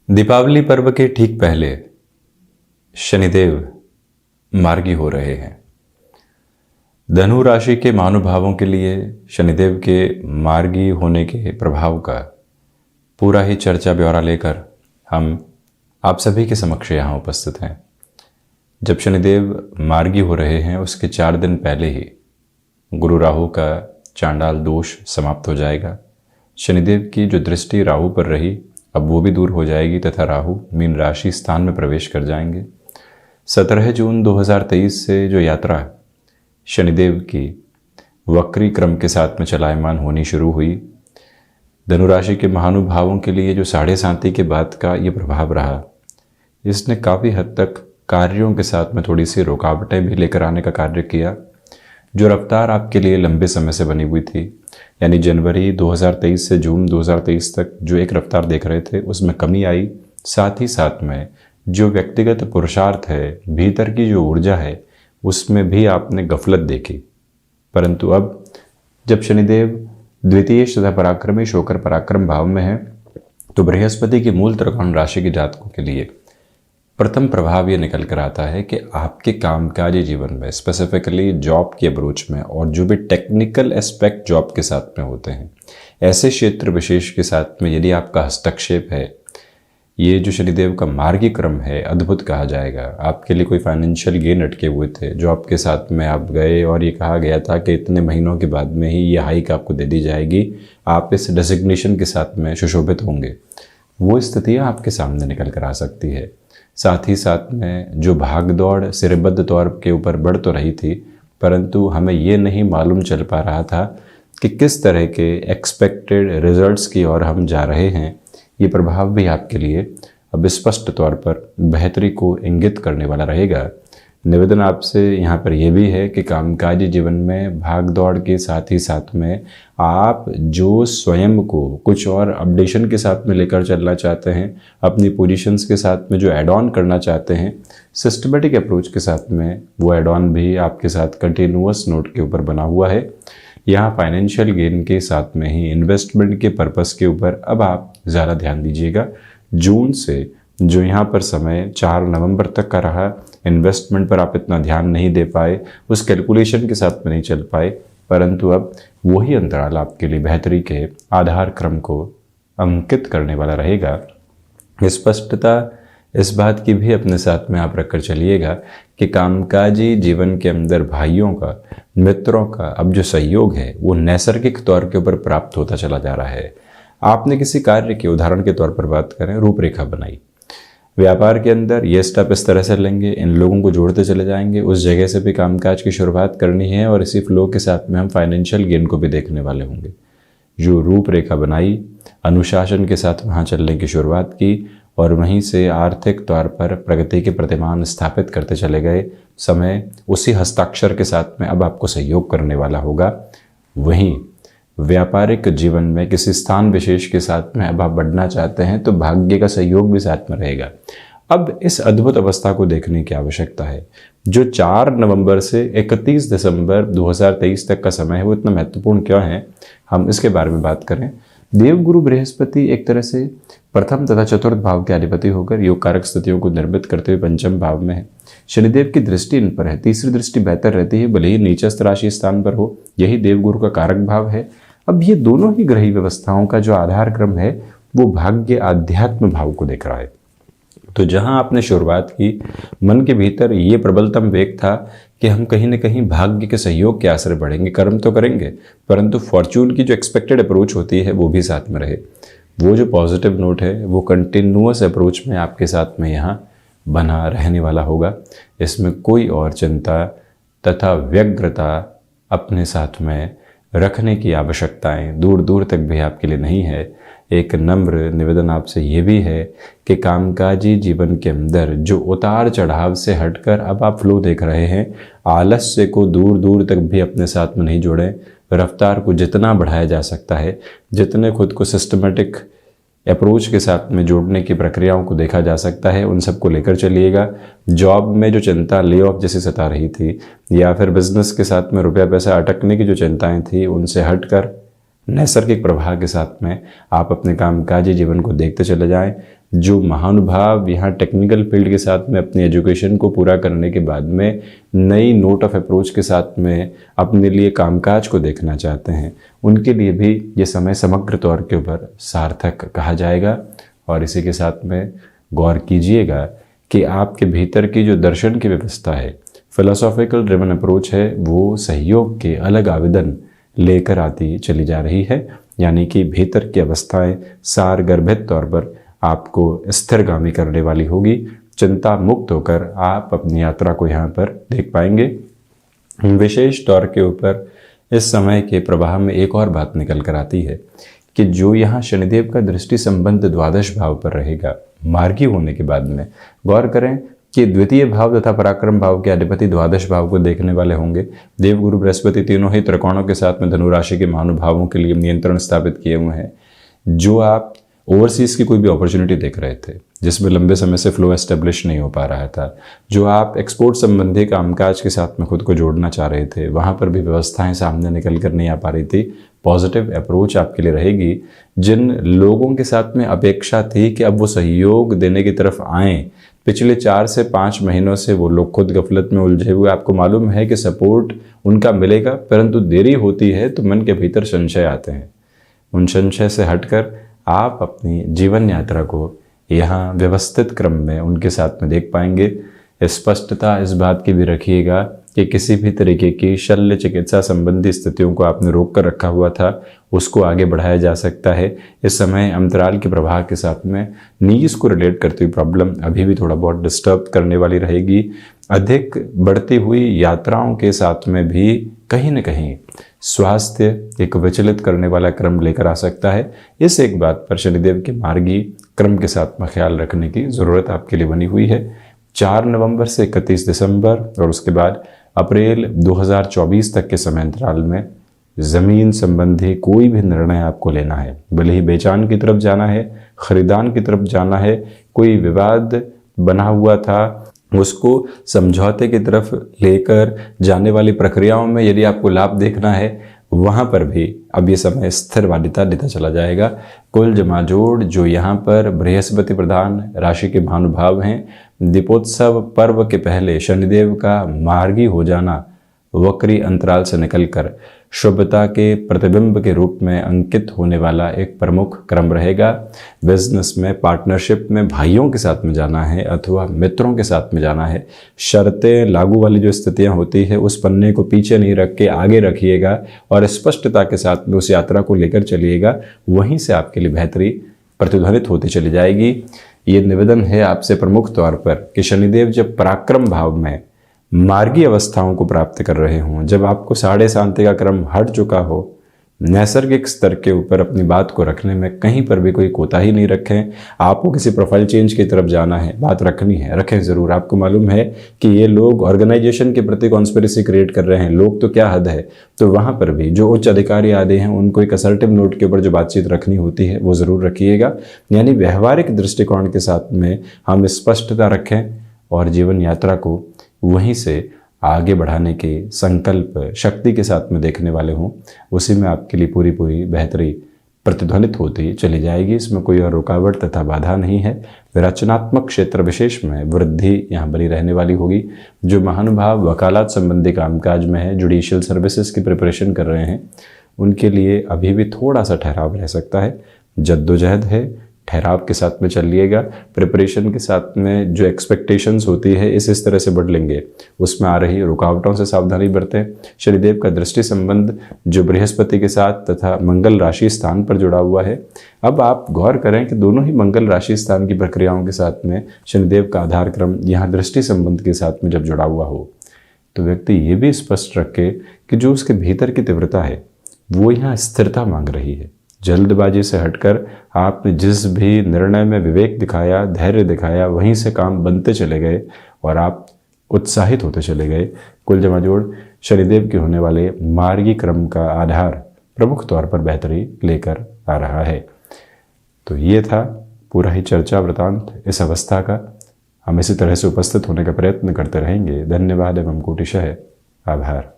दीपावली पर्व के ठीक पहले शनिदेव मार्गी हो रहे हैं। धनु राशि के महानुभावों के लिए शनिदेव के मार्गी होने के प्रभाव का पूरा ही चर्चा ब्यौरा लेकर हम आप सभी के समक्ष यहाँ उपस्थित हैं। जब शनिदेव मार्गी हो रहे हैं उसके 4 दिन पहले ही गुरु राहु का चांडाल दोष समाप्त हो जाएगा। शनिदेव की जो दृष्टि राहु पर रही अब वो भी दूर हो जाएगी तथा राहु मीन राशि स्थान में प्रवेश कर जाएंगे। 17 जून 2023 से जो यात्रा शनिदेव की वक्री क्रम के साथ में चलायमान होनी शुरू हुई, धनु राशि के महानुभावों के लिए जो 7.5 के बाद का ये प्रभाव रहा, इसने काफ़ी हद तक कार्यों के साथ में थोड़ी सी रुकावटें भी लेकर आने का कार्य किया। जो रफ्तार आपके लिए लंबे समय से बनी हुई थी, यानी जनवरी 2023 से जून 2023 तक जो एक रफ्तार देख रहे थे उसमें कमी आई। साथ ही साथ में जो व्यक्तिगत पुरुषार्थ है, भीतर की जो ऊर्जा है, उसमें भी आपने गफलत देखी। परंतु अब जब शनिदेव द्वितीय तथा पराक्रमी होकर पराक्रम भाव में है तो बृहस्पति की मूल त्रिकोण राशि के जातकों के लिए प्रथम प्रभाव ये निकल कर आता है कि आपके कामकाजी जीवन में, स्पेसिफिकली जॉब की अप्रोच में और जो भी टेक्निकल एस्पेक्ट जॉब के साथ में होते हैं, ऐसे क्षेत्र विशेष के साथ में यदि आपका हस्तक्षेप है, ये जो शनिदेव का मार्गी क्रम है अद्भुत कहा जाएगा। आपके लिए कोई फाइनेंशियल गेन अटके हुए थे, जॉब के साथ में आप गए और ये कहा गया था कि इतने महीनों के बाद में ही ये हाइक आपको दे दी जाएगी, आप इस डेजिग्नेशन के साथ में सुशोभित होंगे, वो स्थितियाँ आपके सामने निकल कर आ सकती है। साथ ही साथ में जो भाग दौड़ सिरबद्ध तौर के ऊपर बढ़ तो रही थी, परंतु हमें ये नहीं मालूम चल पा रहा था कि किस तरह के एक्सपेक्टेड रिजल्ट्स की ओर हम जा रहे हैं। ये प्रभाव भी आपके लिए अब स्पष्ट तौर पर बेहतरी को इंगित करने वाला रहेगा। निवेदन आपसे यहाँ पर यह भी है कि कामकाजी जीवन में भाग दौड़ के साथ ही साथ में आप जो स्वयं को कुछ और अपडेशन के साथ में लेकर चलना चाहते हैं, अपनी पोजीशंस के साथ में जो ऐड ऑन करना चाहते हैं, सिस्टमेटिक अप्रोच के साथ में वो ऐड ऑन भी आपके साथ कंटिन्यूअस नोट के ऊपर बना हुआ है। यहाँ फाइनेंशियल गेन के साथ में ही इन्वेस्टमेंट के पर्पस के ऊपर अब आप ज़्यादा ध्यान दीजिएगा। जून से जो यहाँ पर समय 4 नवंबर तक का रहा, इन्वेस्टमेंट पर आप इतना ध्यान नहीं दे पाए, उस कैलकुलेशन के साथ में नहीं चल पाए, परंतु अब वही अंतराल आपके लिए बेहतरी के आधार क्रम को अंकित करने वाला रहेगा। स्पष्टता इस बात की भी अपने साथ में आप रखकर चलिएगा कि कामकाजी जीवन के अंदर भाइयों का, मित्रों का अब जो सहयोग है वो नैसर्गिक तौर के ऊपर प्राप्त होता चला जा रहा है। आपने किसी कार्य के उदाहरण के तौर पर बात करें, रूपरेखा बनाई, व्यापार के अंदर ये स्टेप इस तरह से लेंगे, इन लोगों को जोड़ते चले जाएंगे, उस जगह से भी कामकाज की शुरुआत करनी है और इसी फ्लो के साथ में हम फाइनेंशियल गेन को भी देखने वाले होंगे। जो रूपरेखा बनाई, अनुशासन के साथ वहाँ चलने की शुरुआत की और वहीं से आर्थिक तौर पर प्रगति के प्रतिमान स्थापित करते चले गए। समय उसी हस्ताक्षर के साथ में अब आपको सहयोग करने वाला होगा। वहीं व्यापारिक जीवन में किसी स्थान विशेष के साथ में अब आप बढ़ना चाहते हैं तो भाग्य का सहयोग भी साथ में रहेगा। अब इस अद्भुत अवस्था को देखने की आवश्यकता है। जो 4 नवंबर से 31 दिसंबर 2023 तक का समय है वो इतना महत्वपूर्ण क्यों है, हम इसके बारे में बात करें। देवगुरु बृहस्पति एक तरह से प्रथम तथा चतुर्थ भाव के अधिपति होकर योग कारक स्थितियों को निर्मित करते हुए पंचम भाव में है। शनिदेव की दृष्टि इन पर है। तीसरी दृष्टि बेहतर रहती है भले ही नीचस्थ राशि स्थान पर हो, यही देवगुरु का कारक भाव है। अब ये दोनों ही ग्रही व्यवस्थाओं का जो आधार क्रम है वो भाग्य आध्यात्म भाव को देख रहा है। तो जहां आपने शुरुआत की, मन के भीतर ये प्रबलतम वेग था कि हम कहीं ना कहीं भाग्य के सहयोग के आश्रय बढ़ेंगे, कर्म तो करेंगे, परंतु फॉर्चून की जो एक्सपेक्टेड अप्रोच होती है वो भी साथ में रहे। वो जो पॉजिटिव नोट है वो कंटिन्यूअस अप्रोच में आपके साथ में यहाँ बना रहने वाला होगा। इसमें कोई और चिंता तथा व्यग्रता अपने साथ में रखने की आवश्यकताएं दूर दूर तक भी आपके लिए नहीं है। एक नम्र निवेदन आपसे ये भी है कि कामकाजी जीवन के अंदर जो उतार चढ़ाव से हटकर अब आप फ्लो देख रहे हैं, आलस्य को दूर दूर तक भी अपने साथ में नहीं जोड़ें। रफ्तार को जितना बढ़ाया जा सकता है, जितने खुद को सिस्टमेटिक अप्रोच के साथ में जोड़ने की प्रक्रियाओं को देखा जा सकता है, उन सबको लेकर चलिएगा। जॉब में जो चिंता ले ऑफ जैसी सता रही थी या फिर बिजनेस के साथ में रुपया पैसा अटकने की जो चिंताएं थी, उनसे हटकर नैसर्गिक प्रवाह के साथ में आप अपने कामकाजी जीवन को देखते चले जाएं। जो महानुभाव यहाँ टेक्निकल फील्ड के साथ में अपनी एजुकेशन को पूरा करने के बाद में नई नोट ऑफ अप्रोच के साथ में अपने लिए कामकाज को देखना चाहते हैं, उनके लिए भी ये समय समग्र तौर के ऊपर सार्थक कहा जाएगा। और इसी के साथ में गौर कीजिएगा कि आपके भीतर की जो दर्शन की व्यवस्था है, फिलोसॉफिकल ड्रिवन अप्रोच है, वो सहयोग के अलग आवेदन लेकर आती चली जा रही है। यानी कि भीतर की अवस्थाएं सार गर्भित तौर पर आपको स्थिरगामी करने वाली होगी। चिंता मुक्त होकर आप अपनी यात्रा को यहाँ पर देख पाएंगे। विशेष तौर के ऊपर इस समय के प्रवाह में एक और बात निकल कर आती है कि जो यहाँ शनिदेव का दृष्टि संबंध द्वादश भाव पर रहेगा, मार्गी होने के बाद में गौर करें कि द्वितीय भाव तथा पराक्रम भाव के अधिपति द्वादश भाव को देखने वाले होंगे। देव गुरु बृहस्पति तीनों ही त्रिकोणों के साथ में धनु राशि के महानुभावों के लिए नियंत्रण स्थापित किए हुए हैं। जो आप ओवरसीज की कोई भी अपॉर्चुनिटी देख रहे थे जिसमें लंबे समय से फ्लो एस्टेब्लिश नहीं हो पा रहा था, जो आप एक्सपोर्ट संबंधी कामकाज के साथ में खुद को जोड़ना चाह रहे थे, वहाँ पर भी व्यवस्थाएं सामने निकल कर नहीं आ पा रही थी। पॉजिटिव अप्रोच आपके लिए रहेगी। जिन लोगों के साथ में अपेक्षा थी कि अब वो सहयोग देने की तरफ आएँ, पिछले 4 से 5 महीनों से वो लोग खुद गफलत में उलझे हुए, आपको मालूम है कि सपोर्ट उनका मिलेगा, परंतु देरी होती है तो मन के भीतर संशय आते हैं। उन संशय से हटकर आप अपनी जीवन यात्रा को यहाँ व्यवस्थित क्रम में उनके साथ में देख पाएंगे। स्पष्टता इस बात की भी रखिएगा कि किसी भी तरीके की शल्य चिकित्सा संबंधी स्थितियों को आपने रोक कर रखा हुआ था, उसको आगे बढ़ाया जा सकता है। इस समय अंतराल के प्रभाव के साथ में नीज को रिलेट करती हुई प्रॉब्लम अभी भी थोड़ा बहुत डिस्टर्ब करने वाली रहेगी। अधिक बढ़ती हुई यात्राओं के साथ में भी कहीं न कहीं स्वास्थ्य एक विचलित करने वाला क्रम लेकर आ सकता है। इस एक बात पर शनिदेव के मार्गी क्रम के साथ में ख्याल रखने की ज़रूरत आपके लिए बनी हुई है। 4 नवंबर से 31 दिसंबर और उसके बाद अप्रैल 2024 तक के समय अंतराल में ज़मीन संबंधी कोई भी निर्णय आपको लेना है, भले ही बेचान की तरफ जाना है, खरीदान की तरफ जाना है, कोई विवाद बना हुआ था उसको समझौते की तरफ लेकर जाने वाली प्रक्रियाओं में यदि आपको लाभ देखना है, वहाँ पर भी अब ये समय स्थिरवादिता देता चला जाएगा। कुल जमाजोड़ जो यहाँ पर बृहस्पति प्रधान राशि के महानुभाव हैं, दीपोत्सव पर्व के पहले शनिदेव का मार्गी हो जाना वक्री अंतराल से निकलकर शुभता के प्रतिबिंब के रूप में अंकित होने वाला एक प्रमुख क्रम रहेगा। बिजनेस में, पार्टनरशिप में भाइयों के साथ में जाना है अथवा मित्रों के साथ में जाना है, शर्तें लागू वाली जो स्थितियां होती है उस पन्ने को पीछे नहीं रख के आगे रखिएगा और स्पष्टता के साथ में उस यात्रा को लेकर चलिएगा। वहीं से आपके लिए बेहतरी प्रतिध्वनित होती चली जाएगी। ये निवेदन है आपसे प्रमुख तौर पर कि शनिदेव जब पराक्रम भाव में मार्गी अवस्थाओं को प्राप्त कर रहे हों, जब आपको साढ़े शांति का क्रम हट चुका हो, नैसर्गिक स्तर के ऊपर अपनी बात को रखने में कहीं पर भी कोई कोताही नहीं रखें। आपको किसी प्रोफाइल चेंज की तरफ जाना है, बात रखनी है, रखें ज़रूर। आपको मालूम है कि ये लोग ऑर्गेनाइजेशन के प्रति कॉन्स्पिरेसी क्रिएट कर रहे हैं, लोग तो क्या हद है, तो वहाँ पर भी जो उच्च अधिकारी आदि हैं उनको एक असर्टिव नोट के ऊपर जो बातचीत रखनी होती है वो ज़रूर रखिएगा। यानी व्यवहारिक दृष्टिकोण के साथ में हम स्पष्टता रखें और जीवन यात्रा को वहीं से आगे बढ़ाने के संकल्प शक्ति के साथ में देखने वाले हों, उसी में आपके लिए पूरी बेहतरी प्रतिध्वनित होती चली जाएगी। इसमें कोई और रुकावट तथा बाधा नहीं है। रचनात्मक क्षेत्र विशेष में वृद्धि यहाँ बनी रहने वाली होगी। जो महानुभाव वकालत संबंधी कामकाज में है, जुडिशियल सर्विसेज की प्रिपरेशन कर रहे हैं, उनके लिए अभी भी थोड़ा सा ठहराव रह सकता है। जद्दोजहद है, ठहराव के साथ में चलिएगा। प्रिपरेशन के साथ में जो एक्सपेक्टेशंस होती है इस तरह से बढ़ लेंगे, उसमें आ रही रुकावटों से सावधानी बरतें। शनिदेव का दृष्टि संबंध जो बृहस्पति के साथ तथा मंगल राशि स्थान पर जुड़ा हुआ है, अब आप गौर करें कि दोनों ही मंगल राशि स्थान की प्रक्रियाओं के साथ में शनिदेव का आधार क्रम यहाँ दृष्टि संबंध के साथ में जब जुड़ा हुआ हो, तो व्यक्ति ये भी स्पष्ट रखे कि जो उसके भीतर की तीव्रता है वो यहाँ स्थिरता मांग रही है। जल्दबाजी से हटकर आपने जिस भी निर्णय में विवेक दिखाया, धैर्य दिखाया, वहीं से काम बनते चले गए और आप उत्साहित होते चले गए। कुल जमाजोड़ शनिदेव के होने वाले मार्गी क्रम का आधार प्रमुख तौर पर बेहतरी लेकर आ रहा है। तो ये था पूरा ही चर्चा वृतांत इस अवस्था का। हम इसी तरह से उपस्थित होने का प्रयत्न करते रहेंगे। धन्यवाद एवं कोटिशः आभार।